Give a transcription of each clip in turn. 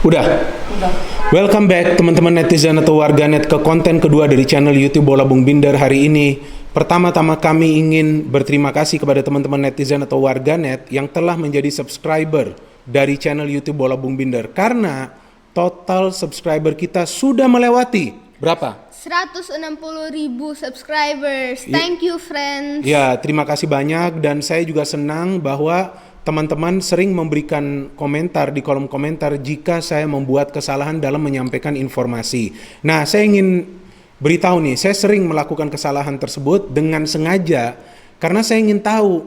Udah. Welcome back teman-teman netizen atau warganet ke konten kedua dari channel YouTube Bola Bung Binder hari ini. Pertama-tama kami ingin berterima kasih kepada teman-teman netizen atau warganet yang telah menjadi subscriber dari channel YouTube Bola Bung Binder. Karena total subscriber kita sudah melewati berapa? 160.000 subscribers. Thank you friends. Ya, terima kasih banyak dan saya juga senang bahwa teman-teman sering memberikan komentar di kolom komentar jika saya membuat kesalahan dalam menyampaikan informasi. Nah, saya ingin beritahu nih, saya sering melakukan kesalahan tersebut dengan sengaja karena saya ingin tahu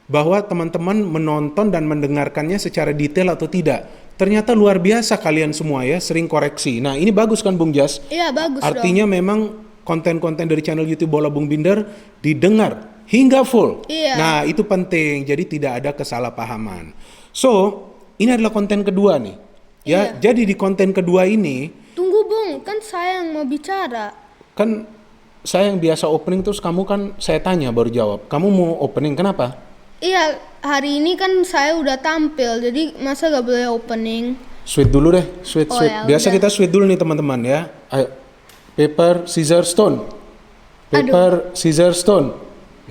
bahwa teman-teman menonton dan mendengarkannya secara detail atau tidak. Ternyata luar biasa kalian semua ya, sering koreksi. Nah, ini bagus kan Bung Jas? Iya, bagus. Artinya dong. memang konten-konten dari channel YouTube Bola Bung Binder didengar hingga full. Iya. Nah, itu penting. Jadi tidak ada kesalahpahaman. So, ini adalah konten kedua nih. Ya, Iya. jadi di konten kedua ini Tunggu Bung, kan saya yang mau bicara. kan saya yang biasa opening terus kamu kan saya tanya baru jawab. Kamu mau opening kenapa? Iya, hari ini kan saya udah tampil, jadi masa gak boleh opening? Sweet dulu deh, sweet. Oh, ya Biasa udah. kita sweet dulu nih teman-teman ya. Ayo. Paper, scissors, stone. Paper, scissors, stone.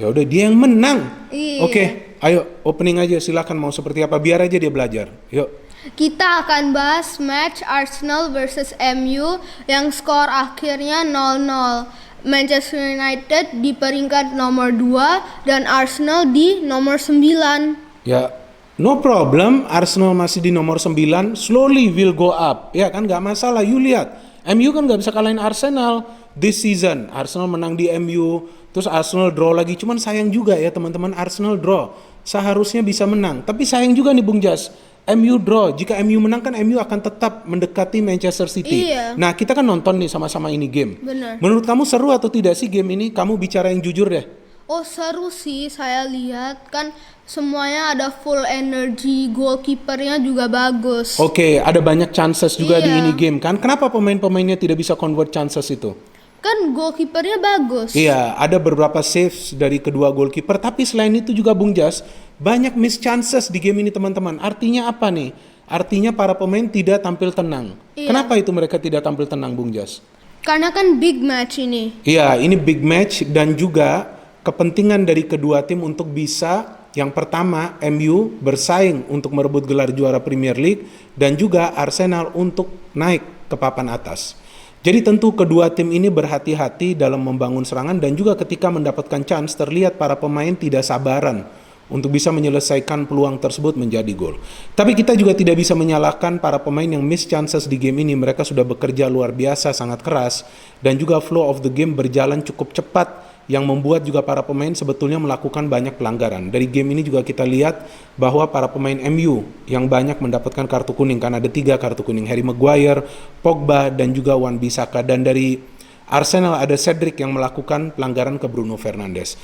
Ya udah dia yang menang. Iya. Oke, ayo opening aja silakan mau seperti apa biar aja dia belajar. Yuk. Kita akan bahas match Arsenal versus MU yang skor akhirnya 0-0. Manchester United di peringkat nomor 2 dan Arsenal di nomor 9. Ya, no problem. Arsenal masih di nomor 9, slowly will go up. Ya kan nggak masalah. You lihat, MU kan nggak bisa kalahin Arsenal this season. Arsenal menang di MU, terus Arsenal draw lagi. Cuman sayang juga ya teman-teman, Arsenal draw. Seharusnya bisa menang. Tapi sayang juga nih Bung Jas, MU draw. Jika MU menang kan MU akan tetap mendekati Manchester City. Iya. Nah, kita kan nonton nih sama-sama ini game. Bener. Menurut kamu seru atau tidak sih game ini? Kamu bicara yang jujur deh. Oh seru sih, saya lihat kan semuanya ada full energy, goalkeepernya juga bagus. Oke, ada banyak chances juga di Iya. ini game kan. Kenapa pemain-pemainnya tidak bisa convert chances itu? Kan goalkeepernya bagus. Iya, ada beberapa saves dari kedua goalkeeper. Tapi selain itu juga Bung Jas, banyak miss chances di game ini teman-teman. Artinya apa nih? Artinya para pemain tidak tampil tenang. Iya. Kenapa itu mereka tidak tampil tenang Bung Jas? Karena kan big match ini. Iya, ini big match dan juga kepentingan dari kedua tim untuk bisa yang pertama MU bersaing untuk merebut gelar juara Premier League dan juga Arsenal untuk naik ke papan atas. Jadi tentu kedua tim ini berhati-hati dalam membangun serangan dan juga ketika mendapatkan chance terlihat para pemain tidak sabaran untuk bisa menyelesaikan peluang tersebut menjadi gol. Tapi kita juga tidak bisa menyalahkan para pemain yang miss chances di game ini. Mereka sudah bekerja luar biasa, sangat keras dan juga flow of the game berjalan cukup cepat yang membuat juga para pemain sebetulnya melakukan banyak pelanggaran. Dari game ini juga kita lihat bahwa para pemain MU yang banyak mendapatkan kartu kuning, karena ada 3 kartu kuning, Harry Maguire, Pogba dan juga Wan-Bissaka. Dan dari Arsenal ada Cedric yang melakukan pelanggaran ke Bruno Fernandes.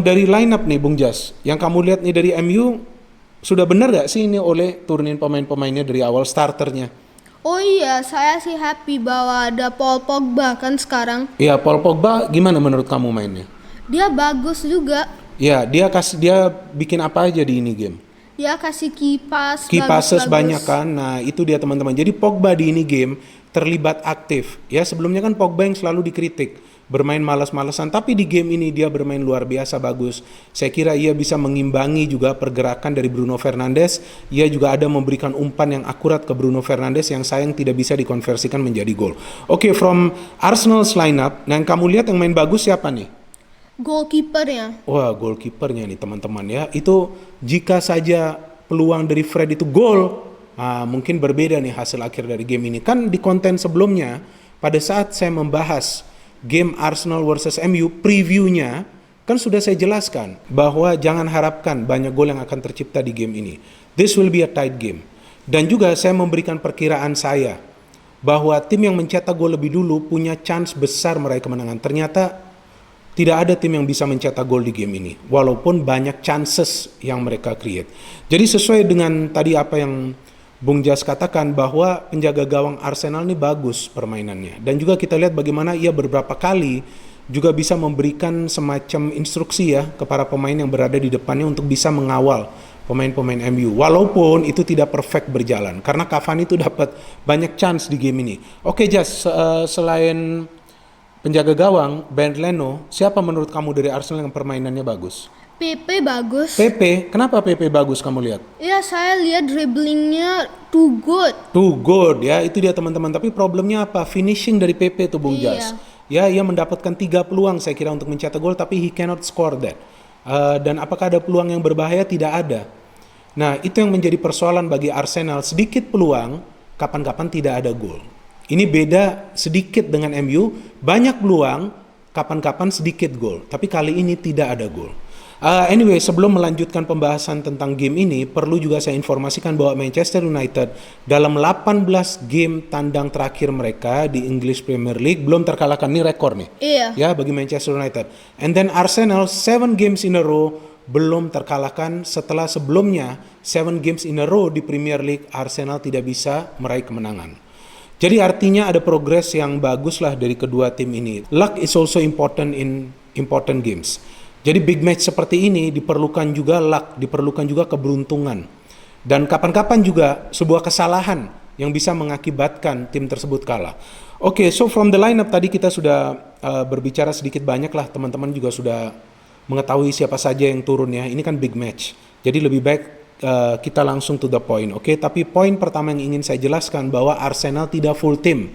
Dari line up nih Bung Jas, yang kamu lihat nih dari MU, sudah benar gak sih ini oleh turunin pemain-pemainnya dari awal starternya? Oh iya, saya sih happy bahwa ada Paul Pogba kan sekarang. Iya, Paul Pogba gimana menurut kamu mainnya? Dia bagus juga. Ya, dia bikin apa aja di ini game? Dia kasih kipas. Key passes bagus-bagus. banyak kan. Nah, itu dia teman-teman. Jadi Pogba di ini game terlibat aktif. Ya, sebelumnya kan Pogba yang selalu dikritik, bermain malas-malasan, tapi di game ini dia bermain luar biasa bagus. Saya kira ia bisa mengimbangi juga pergerakan dari Bruno Fernandes. Ia juga ada memberikan umpan yang akurat ke Bruno Fernandes yang sayang tidak bisa dikonversikan menjadi gol. Oke, from Arsenal's lineup, nah yang kamu lihat yang main bagus siapa nih? Goalkeepernya. Wah, goalkeepernya nih teman-teman ya. Itu jika saja peluang dari Fred itu gol, mungkin berbeda nih hasil akhir dari game ini. Kan di konten sebelumnya, pada saat saya membahas game Arsenal versus MU, previewnya kan sudah saya jelaskan bahwa jangan harapkan banyak gol yang akan tercipta di game ini. This will be a tight game. Dan juga saya memberikan perkiraan saya bahwa tim yang mencetak gol lebih dulu punya chance besar meraih kemenangan. Ternyata tidak ada tim yang bisa mencetak gol di game ini, walaupun banyak chances yang mereka create. Jadi sesuai dengan tadi apa yang Bung Jas katakan bahwa penjaga gawang Arsenal ini bagus permainannya. Dan juga kita lihat bagaimana ia beberapa kali juga bisa memberikan semacam instruksi ya kepada pemain yang berada di depannya untuk bisa mengawal pemain-pemain MU. Walaupun itu tidak perfect berjalan karena Cavani itu dapat banyak chance di game ini. Oke, Jas, selain penjaga gawang Ben Leno, siapa menurut kamu dari Arsenal yang permainannya bagus? PP bagus. PP, kenapa PP bagus kamu lihat? Ya, saya lihat dribblingnya too good. Too good ya, itu dia teman-teman. Tapi problemnya apa? Finishing dari PP itu Bung Iya. Jas. Ya, ia mendapatkan 3 peluang saya kira untuk mencetak gol, tapi he cannot score that. Dan apakah ada peluang yang berbahaya? Tidak ada. Nah, itu yang menjadi persoalan bagi Arsenal. Sedikit peluang, kapan-kapan tidak ada gol. Ini beda sedikit dengan MU. Banyak peluang, kapan-kapan sedikit gol. Tapi kali ini tidak ada gol. Anyway, sebelum melanjutkan pembahasan tentang game ini, perlu juga saya informasikan bahwa Manchester United dalam 18 game tandang terakhir mereka di English Premier League belum terkalahkan. Ini rekor nih. Iya. Ya, bagi Manchester United. And then Arsenal 7 games in a row belum terkalahkan setelah sebelumnya 7 games in a row di Premier League Arsenal tidak bisa meraih kemenangan. Jadi artinya ada progres yang bagus lah dari kedua tim ini. Luck is also important in important games. Jadi big match seperti ini diperlukan juga luck, diperlukan juga keberuntungan. Dan kapan-kapan juga sebuah kesalahan yang bisa mengakibatkan tim tersebut kalah. Oke, so from the lineup tadi kita sudah berbicara sedikit banyak lah, teman-teman juga sudah mengetahui siapa saja yang turun ya. Ini kan big match. Jadi lebih baik kita langsung to the point. Oke, tapi poin pertama yang ingin saya jelaskan bahwa Arsenal tidak full team.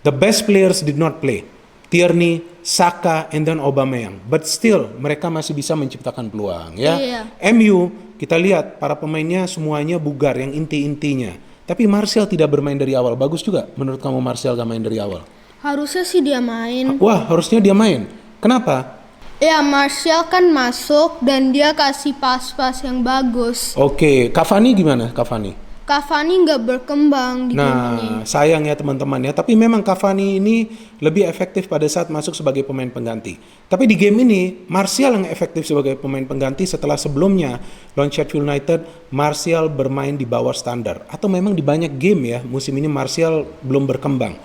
The best players did not play. Tierney, Saka, and then Aubameyang. But still, mereka masih bisa menciptakan peluang. Ya, Iya. MU kita lihat para pemainnya semuanya bugar, yang inti-intinya. Tapi Martial tidak bermain dari awal. Bagus juga menurut kamu Martial gak main dari awal? Harusnya sih dia main. Wah, harusnya dia main. Kenapa? Ya, Martial kan masuk dan dia kasih pas-pas yang bagus. Oke, Cavani gimana? Cavani Cavani nggak berkembang di game ini. Nah, sayang ya teman-teman ya. Tapi memang Cavani ini lebih efektif pada saat masuk sebagai pemain pengganti. Tapi di game ini, Martial yang efektif sebagai pemain pengganti setelah sebelumnya lawan Sheffield United, Martial bermain di bawah standar. Atau memang di banyak game ya, musim ini Martial belum berkembang.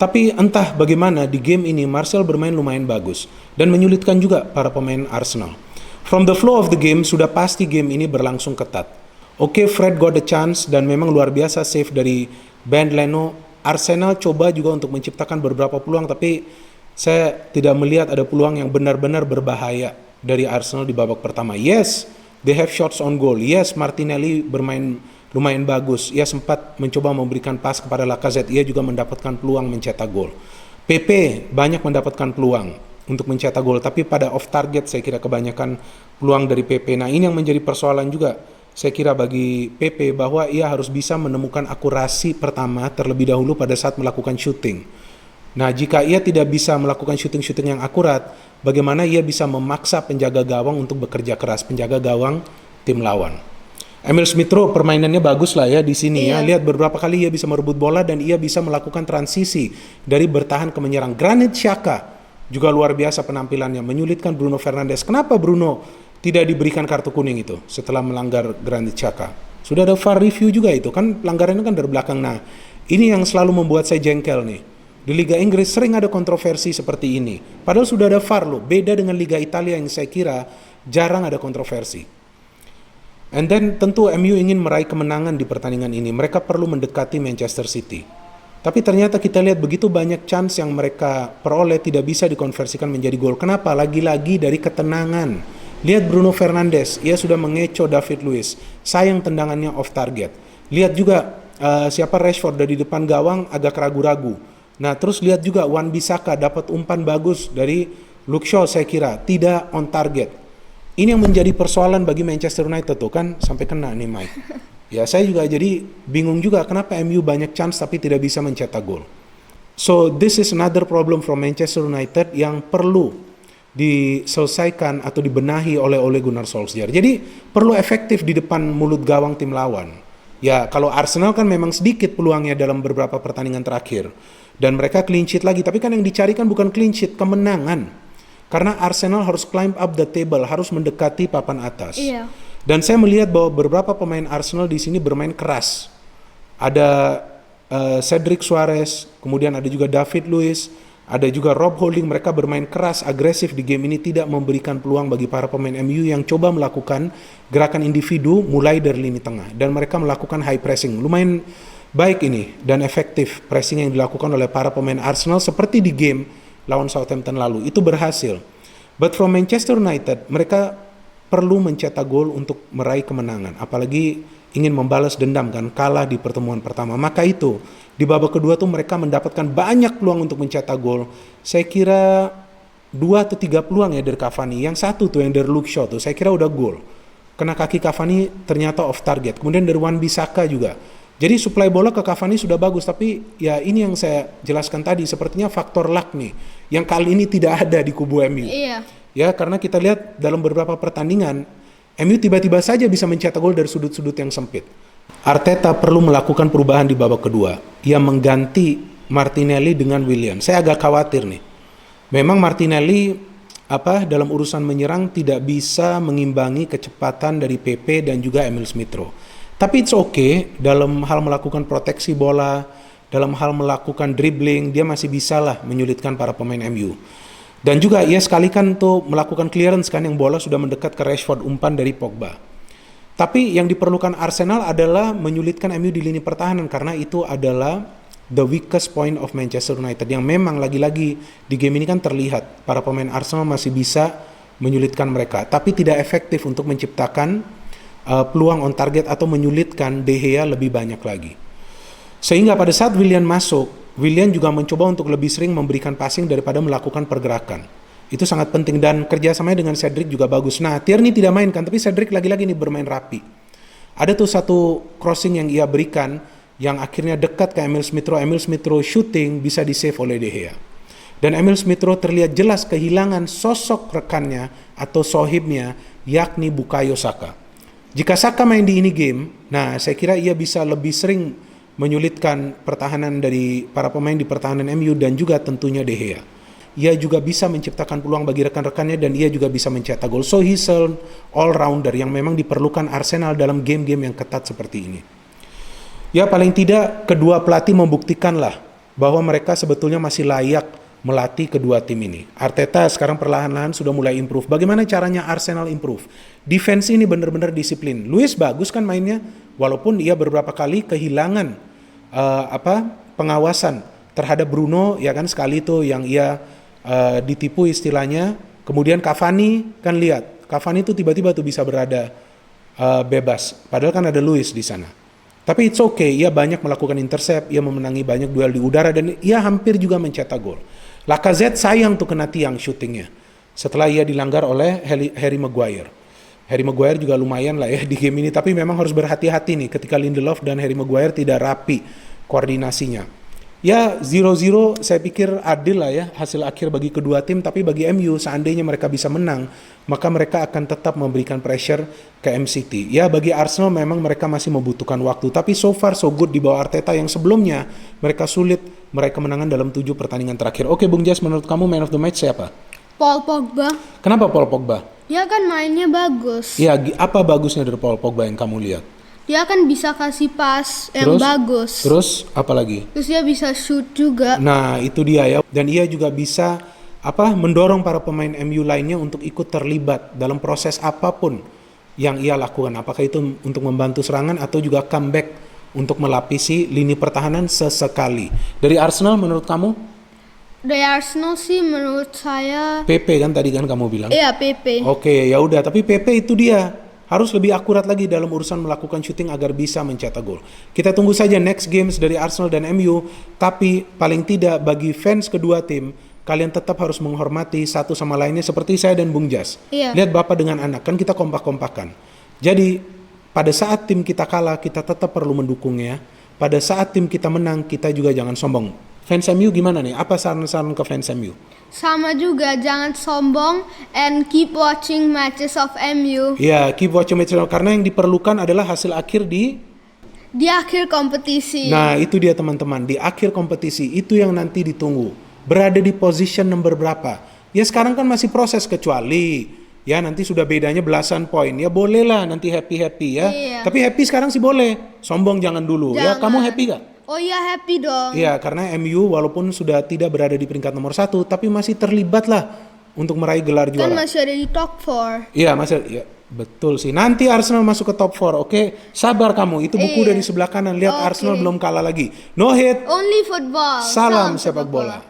Tapi entah bagaimana di game ini, Martial bermain lumayan bagus. Dan menyulitkan juga para pemain Arsenal. From the flow of the game, sudah pasti game ini berlangsung ketat. Oke, Fred got a chance dan memang luar biasa save dari Ben Leno. Arsenal coba juga untuk menciptakan beberapa peluang, tapi saya tidak melihat ada peluang yang benar-benar berbahaya dari Arsenal di babak pertama. Yes, they have shots on goal. Yes, Martinelli bermain lumayan bagus. Ia sempat mencoba memberikan pas kepada Lacazette. Ia juga mendapatkan peluang mencetak gol. PP banyak mendapatkan peluang untuk mencetak gol, tapi pada off target saya kira kebanyakan peluang dari PP. Nah, ini yang menjadi persoalan juga saya kira bagi PP, bahwa ia harus bisa menemukan akurasi pertama terlebih dahulu pada saat melakukan shooting. Nah, jika ia tidak bisa melakukan shooting-shooting yang akurat, bagaimana ia bisa memaksa penjaga gawang untuk bekerja keras, penjaga gawang tim lawan. Emil Smith Rowe permainannya bagus lah ya di sini ya. Lihat beberapa kali ia bisa merebut bola dan ia bisa melakukan transisi dari bertahan ke menyerang. Granit Xhaka juga luar biasa penampilannya, menyulitkan Bruno Fernandes. Kenapa Bruno tidak diberikan kartu kuning itu setelah melanggar Granit Xhaka? Sudah ada VAR review juga itu kan, pelanggarannya kan dari belakang. Nah, ini yang selalu membuat saya jengkel nih. Di Liga Inggris sering ada kontroversi seperti ini. Padahal sudah ada VAR loh. Beda dengan Liga Italia yang saya kira jarang ada kontroversi. And then tentu MU ingin meraih kemenangan di pertandingan ini. Mereka perlu mendekati Manchester City. Tapi ternyata kita lihat begitu banyak chance yang mereka peroleh tidak bisa dikonversikan menjadi gol. Kenapa? Lagi-lagi dari ketenangan. Lihat Bruno Fernandes, ia sudah mengecoh David Luiz. Sayang tendangannya off target. Lihat juga siapa Rashford dari depan gawang agak ragu-ragu. Nah, terus lihat juga Wan-Bissaka dapat umpan bagus dari Luke Shaw saya kira, tidak on target. Ini yang menjadi persoalan bagi Manchester United tuh kan, sampai kena nih Mike. Ya, saya juga jadi bingung juga kenapa MU banyak chance tapi tidak bisa mencetak gol. So, this is another problem from Manchester United yang perlu diselesaikan atau dibenahi oleh Ole Gunnar Solskjaer. Jadi perlu efektif di depan mulut gawang tim lawan. Ya, kalau Arsenal kan memang sedikit peluangnya dalam beberapa pertandingan terakhir. Dan mereka clean sheet lagi, tapi kan yang dicari kan bukan clean sheet, kemenangan. Karena Arsenal harus climb up the table, harus mendekati papan atas. Iya. Dan saya melihat bahwa beberapa pemain Arsenal di sini bermain keras. Ada Cedric Suarez, kemudian ada juga David Luiz, Ada juga Rob Holding, mereka bermain keras, agresif di game ini, tidak memberikan peluang bagi para pemain MU yang coba melakukan gerakan individu mulai dari lini tengah. Dan mereka melakukan high pressing. Lumayan baik ini dan efektif pressing yang dilakukan oleh para pemain Arsenal seperti di game lawan Southampton lalu. Itu berhasil. But from Manchester United, mereka perlu mencetak gol untuk meraih kemenangan. Apalagi ingin membalas dendam kan, kalah di pertemuan pertama. Maka itu di babak kedua tuh mereka mendapatkan banyak peluang untuk mencetak gol. Saya kira 2 atau 3 peluang ya dari Cavani. Yang satu tuh yang dari Luke Shaw tuh saya kira udah gol. Kena kaki Cavani ternyata off target. Kemudian dari Wan-Bissaka juga. Jadi suplai bola ke Cavani sudah bagus, tapi ya ini yang saya jelaskan tadi, sepertinya faktor luck nih yang kali ini tidak ada di kubu MU. Iya. Ya, karena kita lihat dalam beberapa pertandingan MU tiba-tiba saja bisa mencetak gol dari sudut-sudut yang sempit. Arteta perlu melakukan perubahan di babak kedua. Ia mengganti Martinelli dengan Willian. Saya agak khawatir nih. Memang Martinelli dalam urusan menyerang tidak bisa mengimbangi kecepatan dari PP dan juga Emil Smith Rowe. Tapi it's okay dalam hal melakukan proteksi bola, dalam hal melakukan dribbling, dia masih bisa lah menyulitkan para pemain MU. Dan juga ia sekalikan tuh melakukan clearance kan yang bola sudah mendekat ke Rashford, umpan dari Pogba. Tapi yang diperlukan Arsenal adalah menyulitkan MU di lini pertahanan karena itu adalah the weakest point of Manchester United yang memang lagi-lagi di game ini kan terlihat para pemain Arsenal masih bisa menyulitkan mereka, tapi tidak efektif untuk menciptakan peluang on target atau menyulitkan De Gea lebih banyak lagi. Sehingga pada saat Willian masuk, Willian juga mencoba untuk lebih sering memberikan passing daripada melakukan pergerakan. Itu sangat penting dan kerjasamanya dengan Cedric juga bagus. Nah, Tierney tidak main kan, tapi Cedric lagi-lagi nih bermain rapi. Ada tuh satu crossing yang ia berikan yang akhirnya dekat ke Emil Smith Rowe. Emil Smith Rowe shooting bisa di-save oleh De Gea. Dan Emil Smith Rowe terlihat jelas kehilangan sosok rekannya atau sohibnya, yakni Bukayo Saka. Jika Saka main di ini game, nah saya kira ia bisa lebih sering menyulitkan pertahanan dari para pemain di pertahanan MU dan juga tentunya De Gea. Ia juga bisa menciptakan peluang bagi rekan-rekannya dan ia juga bisa mencetak gol. So he's an all-rounder yang memang diperlukan Arsenal dalam game-game yang ketat seperti ini. Ya paling tidak kedua pelatih membuktikanlah bahwa mereka sebetulnya masih layak melatih kedua tim ini. Arteta sekarang perlahan-lahan sudah mulai improve. Bagaimana caranya Arsenal improve? Defense ini benar-benar disiplin. Luis bagus kan mainnya, walaupun ia beberapa kali kehilangan pengawasan terhadap Bruno, ya kan sekali itu yang ia ditipu istilahnya. Kemudian Cavani kan lihat, Cavani itu tiba-tiba tuh bisa berada bebas. Padahal kan ada Luis di sana. Tapi it's okay, ia banyak melakukan intercept, ia memenangi banyak duel di udara dan ia hampir juga mencetak gol. Lacazette sayang tuh kena tiang syutingnya setelah ia dilanggar oleh Harry Maguire. Harry Maguire juga lumayan lah ya di game ini, tapi memang harus berhati-hati nih ketika Lindelof dan Harry Maguire tidak rapi koordinasinya. Ya 0-0 saya pikir adil lah ya hasil akhir bagi kedua tim, tapi bagi MU seandainya mereka bisa menang, maka mereka akan tetap memberikan pressure ke MCT. Ya bagi Arsenal memang mereka masih membutuhkan waktu, tapi so far so good di bawah Arteta yang sebelumnya mereka sulit meraih kemenangan dalam 7 pertandingan terakhir. Oke Bung Jas, menurut kamu man of the match siapa? Paul Pogba. Kenapa Paul Pogba? Dia kan mainnya bagus. Ya apa bagusnya dari Paul Pogba yang kamu lihat? Dia kan bisa kasih pas yang bagus. Terus apa lagi? Terus dia bisa shoot juga. Nah itu dia ya. Dan ia juga bisa mendorong para pemain MU lainnya untuk ikut terlibat dalam proses apapun yang ia lakukan. Apakah itu untuk membantu serangan atau juga comeback untuk melapisi lini pertahanan sesekali. Dari Arsenal menurut kamu? Dari Arsenal sih menurut saya PP kan tadi kan kamu bilang? Iya PP. Oke ya udah, tapi PP itu dia harus lebih akurat lagi dalam urusan melakukan syuting agar bisa mencetak gol. Kita tunggu saja next games dari Arsenal dan MU, tapi paling tidak bagi fans kedua tim, kalian tetap harus menghormati satu sama lainnya seperti saya dan Bung Jas. Iya. Lihat bapak dengan anak, kan kita kompak-kompakan. Jadi pada saat tim kita kalah, kita tetap perlu mendukungnya. Pada saat tim kita menang, kita juga jangan sombong. Fans MU gimana nih? Apa saran-saran ke fans MU? Sama juga, jangan sombong and keep watching matches of MU. Ya, keep watching matches karena yang diperlukan adalah hasil akhir di akhir kompetisi. Nah, itu dia teman-teman, di akhir kompetisi itu yang nanti ditunggu. Berada di position number berapa? Ya sekarang kan masih proses kecuali ya nanti sudah bedanya belasan poin. Ya bolehlah nanti happy-happy ya. Iya. Tapi happy sekarang sih boleh. Sombong jangan dulu. Jangan. Ya kamu happy gak? Oh iya, happy dong. Iya, karena MU walaupun sudah tidak berada di peringkat nomor 1, tapi masih terlibat lah untuk meraih gelar Kan juara. masih ada di top 4. Iya, ya, betul sih. Nanti Arsenal masuk ke top 4, oke? Sabar kamu, itu buku Iya. udah di sebelah kanan. Lihat Oke. Arsenal belum kalah lagi. No hit, Only football. salam sepak bola.